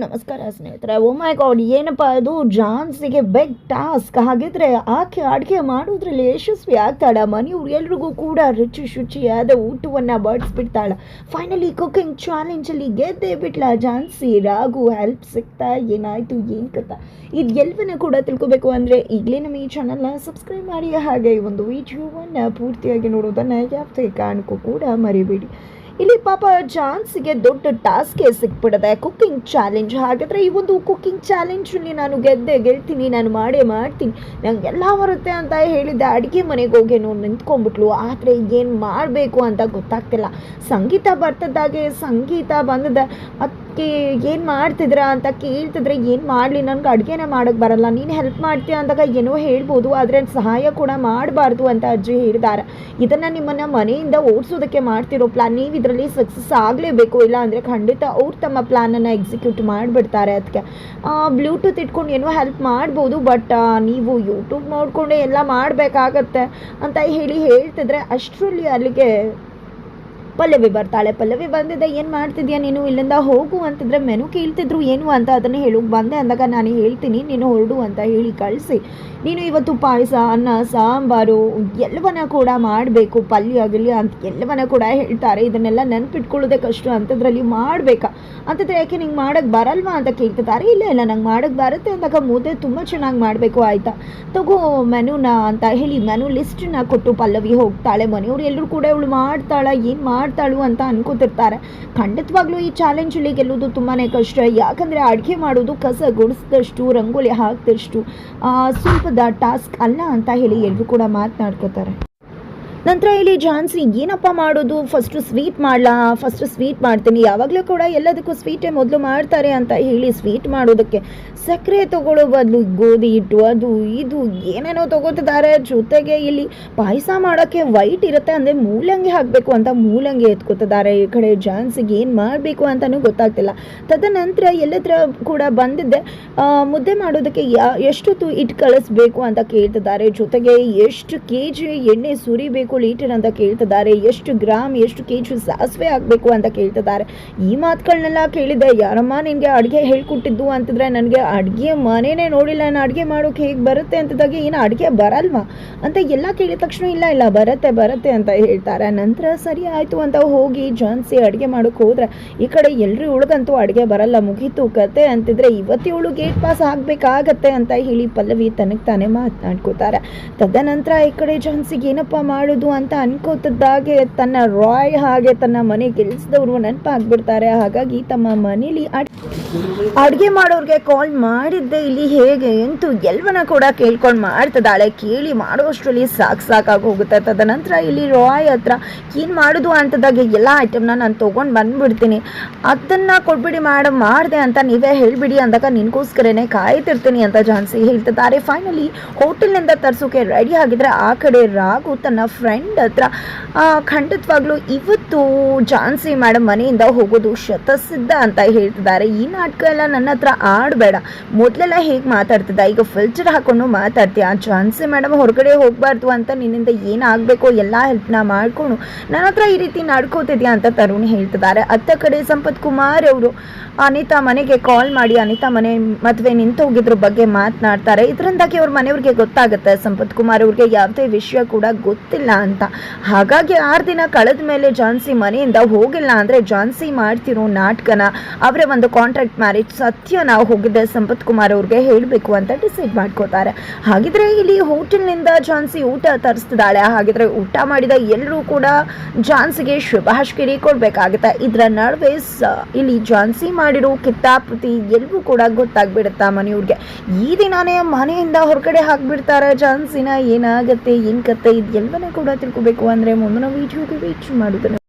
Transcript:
ನಮಸ್ಕಾರ ಸ್ನೇಹಿತರೆ. ಓ ಮೈ ಗಾಡ್, ಏನಪ್ಪ ಅದು ಜಾನ್ಸಿಗೆ ಬಿಗ್ ಟಾಸ್ಕ್. ಹಾಗಿದ್ರೆ ಆಕೆ ಅಡುಗೆ ಮಾಡೋದ್ರಲ್ಲಿ ಯಶಸ್ವಿ ಆಗ್ತಾಳ, ಮನೆಯವ್ರು ಎಲ್ರಿಗೂ ಕೂಡ ರುಚಿ ಶುಚಿಯಾದ ಊಟವನ್ನು ಬಡಿಸ್ಬಿಡ್ತಾಳ. ಫೈನಲಿ ಕುಕಿಂಗ್ ಚಾಲೆಂಜಲ್ಲಿ ಗೆದ್ದೇ ಬಿಟ್ಲ ಜಾನ್ಸಿ. ರಾಘು ಹೆಲ್ಪ್ ಸಿಗ್ತಾ ಏನಾಯಿತು ಏನು ಕಥೆ, ಇದು ಎಲ್ಲವನ್ನ ಕೂಡ ತಿಳ್ಕೊಬೇಕು ಅಂದರೆ ಈಗಲೇ ನಮ್ಮ ಈ ಚಾನಲ್ನ ಸಬ್ಸ್ಕ್ರೈಬ್ ಮಾಡಿ, ಹಾಗೆ ಈ ಒಂದು ವಿಡಿಯೋವನ್ನು ಪೂರ್ತಿಯಾಗಿ ನೋಡೋದನ್ನು ಯಾವುದೇ ಕಾರಣಕ್ಕೂ ಕೂಡ ಮರಿಬೇಡಿ. ಇಲ್ಲಿ ಪಾಪ ಜಾನ್ಸಿಗೆ ದೊಡ್ಡ ಟಾಸ್ಕೇ ಸಿಕ್ಬಿಡದೆ, ಕುಕ್ಕಿಂಗ್ ಚಾಲೆಂಜ್. ಹಾಗಾದರೆ ಈ ಒಂದು ಕುಕ್ಕಿಂಗ್ ಚಾಲೆಂಜಲ್ಲಿ ನಾನು ಗೆಲ್ತೀನಿ, ನಾನು ಮಾಡೇ ಮಾಡ್ತೀನಿ, ನಂಗೆಲ್ಲ ಬರುತ್ತೆ ಅಂತ ಹೇಳಿದ್ದೆ. ಅಡುಗೆ ಮನೆಗೆ ಹೋಗಿ ನಿಂತ್ಕೊಂಡ್ಬಿಟ್ಲು. ಆದರೆ ಏನು ಮಾಡಬೇಕು ಅಂತ ಗೊತ್ತಾಗ್ತಿಲ್ಲ. ಸಂಗೀತ ಬಂದದೆ, ಅದಕ್ಕೆ ಏನು ಮಾಡ್ತಿದ್ರ ಅಂತ ಕೇಳ್ತಿದ್ರೆ ಏನು ಮಾಡಲಿ, ನನಗೆ ಅಡುಗೆನೇ ಮಾಡೋಕ್ಕೆ ಬರಲ್ಲ, ನೀನು ಹೆಲ್ಪ್ ಮಾಡ್ತೀಯ ಅಂದಾಗ ಏನೋ ಹೇಳ್ಬೋದು, ಆದರೆ ಸಹಾಯ ಕೂಡ ಮಾಡಬಾರ್ದು ಅಂತ ಅಜ್ಜಿ ಹೇಳಿದ್ದಾರೆ. ಇದನ್ನು ನಿಮ್ಮನ್ನು ಮನೆಯಿಂದ ಓಡಿಸೋದಕ್ಕೆ ಮಾಡ್ತಿರೋ ಪ್ಲಾನ್, ನೀವು ಇದರಲ್ಲಿ ಸಕ್ಸಸ್ ಆಗಲೇಬೇಕು, ಇಲ್ಲ ಅಂದರೆ ಖಂಡಿತ ಅವ್ರು ತಮ್ಮ ಪ್ಲ್ಯಾನನ್ನು ಎಕ್ಸಿಕ್ಯೂಟ್ ಮಾಡಿಬಿಡ್ತಾರೆ. ಅದಕ್ಕೆ ಬ್ಲೂಟೂತ್ ಇಟ್ಕೊಂಡು ಏನೋ ಹೆಲ್ಪ್ ಮಾಡ್ಬೋದು, ಬಟ್ ನೀವು ಯೂಟ್ಯೂಬ್ ನೋಡಿಕೊಂಡೆ ಎಲ್ಲ ಮಾಡಬೇಕಾಗತ್ತೆ ಅಂತ ಹೇಳ್ತಿದ್ರೆ ಅಷ್ಟರಲ್ಲಿ ಅಲ್ಲಿಗೆ ಪಲ್ಲವಿ ಬರ್ತಾಳೆ. ಪಲ್ಲವಿ ಬಂದಿದ್ದೆ, ಏನು ಮಾಡ್ತಿದ್ಯಾ ನೀನು, ಇಲ್ಲಿಂದ ಹೋಗು ಅಂತಿದ್ರೆ ಮೆನು ಕೇಳ್ತಿದ್ರು ಏನು ಅಂತ, ಅದನ್ನು ಹೇಳೋಕೆ ಬಂದೆ ಅಂದಾಗ ನಾನು ಹೇಳ್ತೀನಿ ನೀನು ಹೊರಡು ಅಂತ ಹೇಳಿ ಕಳಿಸಿ, ನೀನು ಇವತ್ತು ಪಾಯಸ, ಅನ್ನ, ಸಾಂಬಾರು ಎಲ್ಲವನ್ನ ಕೂಡ ಮಾಡಬೇಕು, ಪಲ್ಯ ಆಗಲಿ ಅಂತ ಎಲ್ಲವನ್ನ ಕೂಡ ಹೇಳ್ತಾರೆ. ಇದನ್ನೆಲ್ಲ ನೆನಪಿಟ್ಕೊಳ್ಳೋದೇ ಕಷ್ಟ ಅಂಥದ್ರಲ್ಲಿ ಮಾಡಬೇಕಾ ಅಂತಂದರೆ, ಯಾಕೆ ನಿಂಗೆ ಮಾಡೋಕ್ಕೆ ಬರಲ್ವಾ ಅಂತ ಕೇಳ್ತಿದ್ದಾರೆ. ಇಲ್ಲ ನಂಗೆ ಮಾಡೋಕ್ಕೆ ಬರುತ್ತೆ ಅಂದಾಗ ಮುದ್ದೆ ತುಂಬ ಚೆನ್ನಾಗಿ ಮಾಡಬೇಕು, ಆಯಿತಾ ತಗೋ ಮೆನುನ ಅಂತ ಹೇಳಿ ಮೆನು ಲಿಸ್ಟನ್ನ ಕೊಟ್ಟು ಪಲ್ಲವಿ ಹೋಗ್ತಾಳೆ. ಮನೆಯವರು ಎಲ್ಲರೂ ಕೂಡ ಇವಳು ಏನು ಮಾಡ್ತಾಳು ಅಂತ ಅನ್ಕೋತಿರ್ತಾರೆ. ಖಂಡಿತವಾಗ್ಲೂ ಈ ಚಾಲೆಂಜಲ್ಲಿ ಗೆಲ್ಲೋದು ತುಂಬಾ ಕಷ್ಟ. ಯಾಕಂದರೆ ಅಡುಗೆ ಮಾಡೋದು ಕಸ ಗುಡಿಸಿದಷ್ಟು, ರಂಗೋಲಿ ಹಾಕಿದಷ್ಟು ಸ್ವಲ್ಪದ ಟಾಸ್ಕ್ ಅಲ್ಲ ಅಂತ ಹೇಳಿ ಎಲ್ಲರೂ ಕೂಡ ಮಾತನಾಡ್ಕೋತಾರೆ. ನಂತರ ಇಲ್ಲಿ ಜಾನ್ಸಿ ಏನಪ್ಪ ಮಾಡೋದು, ಫಸ್ಟು ಸ್ವೀಟ್ ಮಾಡ್ತೀನಿ, ಯಾವಾಗಲೂ ಕೂಡ ಎಲ್ಲದಕ್ಕೂ ಸ್ವೀಟೇ ಮೊದಲು ಮಾಡ್ತಾರೆ ಅಂತ ಹೇಳಿ ಸ್ವೀಟ್ ಮಾಡೋದಕ್ಕೆ ಸಕ್ಕರೆ ತೊಗೊಳ್ಳೋ ಬದಲು ಗೋಧಿ ಹಿಟ್ಟು ಅದು ಇದು ಏನೇನೋ ತೊಗೋತಿದ್ದಾರೆ. ಜೊತೆಗೆ ಇಲ್ಲಿ ಪಾಯಸ ಮಾಡೋಕ್ಕೆ ವೈಟ್ ಇರುತ್ತೆ ಅಂದರೆ ಮೂಲಂಗಿ ಹಾಕಬೇಕು ಅಂತ ಮೂಲಂಗಿ ಎತ್ಕೋತಿದ್ದಾರೆ. ಈ ಕಡೆ ಜಾನ್ಸಿಗೆ ಏನು ಮಾಡಬೇಕು ಅಂತಲೂ ಗೊತ್ತಾಗ್ತಿಲ್ಲ. ತದನಂತರ ಎಲ್ಲತ್ರ ಕೂಡ ಬಂದಿದ್ದೆ, ಮುದ್ದೆ ಮಾಡೋದಕ್ಕೆ ಎಷ್ಟೊತ್ತು ಹಿಟ್ಟು ಕಳಿಸ್ಬೇಕು ಅಂತ ಕೇಳ್ತಿದ್ದಾರೆ. ಜೊತೆಗೆ ಎಷ್ಟು kg ಎಣ್ಣೆ ಸುರಿಬೇಕು ಲೀಟರ್ ಅಂತ ಕೇಳ್ತಿದ್ದಾರೆ, ಎಷ್ಟು ಗ್ರಾಮ್ ಎಷ್ಟು kg ಸಾಸಿವೆ ಹಾಕಬೇಕು ಅಂತ ಕೇಳ್ತಿದ್ದಾರೆ. ಈ ಮಾತುಗಳನ್ನೆಲ್ಲ ಕೇಳಿದೆ. ಯಾರಮ್ಮ ನಿನಗೆ ಅಡುಗೆ ಹೇಳ್ಕೊಟ್ಟಿದ್ದು ಅಂತಿದ್ರೆ, ನನಗೆ ಅಡುಗೆ ಮನೇನೇ ನೋಡಿಲ್ಲ, ನಾನು ಅಡುಗೆ ಮಾಡೋಕೆ ಹೇಗೆ ಬರುತ್ತೆ ಅಂತಿದ್ದಾಗ, ಏನು ಅಡುಗೆ ಬರಲ್ವಾ ಅಂತ ಎಲ್ಲ ಕೇಳಿದ ತಕ್ಷಣ ಇಲ್ಲ ಬರುತ್ತೆ ಅಂತ ಹೇಳ್ತಾರೆ. ನಂತರ ಸರಿ ಆಯಿತು ಅಂತ ಹೋಗಿ ಜಾನ್ಸಿ ಅಡುಗೆ ಮಾಡೋಕೆ ಹೋದ್ರೆ, ಈ ಕಡೆ ಎಲ್ಲರೂ ಇವಳಿಗಂತೂ ಅಡುಗೆ ಬರಲ್ಲ, ಮುಗೀತು ಕತೆ ಅಂತಿದ್ರೆ, ಇವತ್ತು ಇವಳು ಗೇಟ್ ಪಾಸ್ ಆಗಬೇಕಾಗತ್ತೆ ಅಂತ ಹೇಳಿ ಪಲ್ಲವಿ ತನಗೆ ತಾನೇ ಮಾತನಾಡ್ಕೋತಾರೆ. ತದನಂತರ ಈ ಕಡೆ ಜಾನ್ಸಿಗೆ ಏನಪ್ಪ ಮಾಡೋದು ಅಂತ ಅನ್ಕೋತಿದ್ದಾಗೆ ತನ್ನ ರಾಯ್ ಹಾಗೆ ತನ್ನ ಮನೆ ಕೆಲಸದವರು ನೆನಪಾಗ್ಬಿಡ್ತಾರೆ. ಹಾಗಾಗಿ ತಮ್ಮ ಮನೇಲಿ ಅಡುಗೆ ಮಾಡೋರಿಗೆ ಕಾಲ್ ಮಾಡಿದ್ದೆ, ಇಲ್ಲಿ ಹೇಗೆ ಎಂತೂ ಎಲ್ಲವನ್ನ ಕೂಡ ಕೇಳ್ಕೊಂಡು ಮಾಡ್ತಿದ್ದಾಳೆ. ಕೇಳಿ ಮಾಡೋಷ್ಟರಲ್ಲಿ ಸಾಕಾಗಿ ಹೋಗುತ್ತೆ. ತದನಂತರ ಇಲ್ಲಿ ರಾಯ್ ಹತ್ರ ಏನು ಮಾಡೋದು ಅಂತದಾಗೆ ಎಲ್ಲ ಐಟಮ್ನ ನಾನು ತೊಗೊಂಡು ಬಂದ್ಬಿಡ್ತೀನಿ, ಅದನ್ನು ಕೊಟ್ಬಿಡಿ ಮೇಡಮ್, ಮಾಡಿದೆ ಅಂತ ನೀವೇ ಹೇಳಿಬಿಡಿ ಅಂದಾಗ ನಿನಗೋಸ್ಕರನೇ ಕಾಯ್ತಿರ್ತೀನಿ ಅಂತ ಜಾನ್ಸಿ ಹೇಳ್ತಿದ್ದಾರೆ. ಫೈನಲಿ ಹೋಟೆಲ್ನಿಂದ ತರಿಸೋಕೆ ರೆಡಿ ಆಗಿದ್ರೆ ಆ ಕಡೆ ರಾಘು ತನ್ನ ಫ್ರೆಂಡ್ ಹತ್ರ ಖಂಡಿತವಾಗ್ಲೂ ಇವತ್ತು ಜಾನ್ಸಿ ಮೇಡಮ್ ಮನೆಯಿಂದ ಹೋಗೋದು ಶತಸಿದ್ಧ ಅಂತ ಹೇಳ್ತಿದ್ದಾರೆ. ಈ ನಾಟಕ ಎಲ್ಲ ನನ್ನ ಹತ್ರ ಆಡಬೇಡ, ಮೊದಲೆಲ್ಲ ಹೇಗೆ ಮಾತಾಡ್ತಿದ್ದ, ಈಗ ಫಿಲ್ಟರ್ ಹಾಕೊಂಡು ಮಾತಾಡ್ತೀಯ. ಜಾನ್ಸಿ ಮೇಡಮ್ ಹೊರಗಡೆ ಹೋಗಬಾರ್ದು ಅಂತ ನಿನ್ನಿಂದ ಏನಾಗಬೇಕೋ ಎಲ್ಲ ಹೆಲ್ಪ್ನ ಮಾಡಿಕೊಂಡು ನನ್ನ ಹತ್ರ ಈ ರೀತಿ ನಡ್ಕೋತಿದ್ಯಾ ಅಂತ ತರುಣ್ ಹೇಳ್ತಿದ್ದಾರೆ. ಅತ್ತ ಕಡೆ ಸಂಪತ್ ಕುಮಾರ್ ಅವರು ಅನಿತಾ ಮನೆಗೆ ಕಾಲ್ ಮಾಡಿ ಅನಿತಾ ಮನೆ ಮದುವೆ ನಿಂತು ಹೋಗಿದ್ರ ಬಗ್ಗೆ ಮಾತನಾಡ್ತಾರೆ. ಇದರಿಂದಾಗಿ ಅವ್ರ ಮನೆಯವ್ರಿಗೆ ಗೊತ್ತಾಗುತ್ತೆ ಸಂಪತ್ ಕುಮಾರ್ ಅವ್ರಿಗೆ ಯಾವುದೇ ವಿಷಯ ಕೂಡ ಗೊತ್ತಿಲ್ಲ ಅಂತ. ಹಾಗಾಗಿ 6 ದಿನ ಕಳೆದ ಮೇಲೆ ಜಾನ್ಸಿ ಮನೆಯಿಂದ ಹೋಗಿಲ್ಲ ಅಂದರೆ ಜಾನ್ಸಿ ಮಾಡ್ತಿರೋ ನಾಟಕನ, ಅವರ ಒಂದು ಕಾಂಟ್ರಾಕ್ಟ್ ಮ್ಯಾರೇಜ್ ಸತ್ಯನ ಹೋಗಿದ್ದೆ ಸಂಪತ್ ಕುಮಾರ್ ಅವ್ರಿಗೆ ಹೇಳಬೇಕು ಅಂತ ಡಿಸೈಡ್ ಮಾಡ್ಕೋತಾರೆ. ಹಾಗಿದ್ರೆ ಇಲ್ಲಿ ಹೋಟೆಲ್ನಿಂದ ಜಾನ್ಸಿ ಊಟ ತರಿಸ್ತಿದ್ದಾಳೆ. ಹಾಗಿದ್ರೆ ಊಟ ಮಾಡಿದ ಎಲ್ಲರೂ ಕೂಡ ಜಾನ್ಸಿಗೆ ಶುಭಾಶಿರಿ ಕೊಡಬೇಕಾಗುತ್ತೆ. ಇದರ ನಡುವೆ ಇಲ್ಲಿ ಜಾನ್ಸಿ ಮಾಡಿರೋ ಕಿತ್ತಾಪತಿ ಎಲ್ಲರೂ ಕೂಡ ಗೊತ್ತಾಗ್ಬಿಡುತ್ತಾ ಮನೆಯವ್ರಿಗೆ. ಈ ದಿನಾನೇ ಮನೆಯಿಂದ ಹೊರಗಡೆ ಹಾಕ್ಬಿಡ್ತಾರೆ ಜಾನ್ಸಿನ. ಏನಾಗುತ್ತೆ ಏನು ಕತೆ, ಇದು ಎಲ್ಲವನ್ನೂ ಕೂಡ ತಿಳ್ಕೊಬೇಕು ಅಂದರೆ ಮುಂದಿನ ವಿಡಿಯೋಗೆ ವೇಟ್ ಮಾಡೋದನ್ನು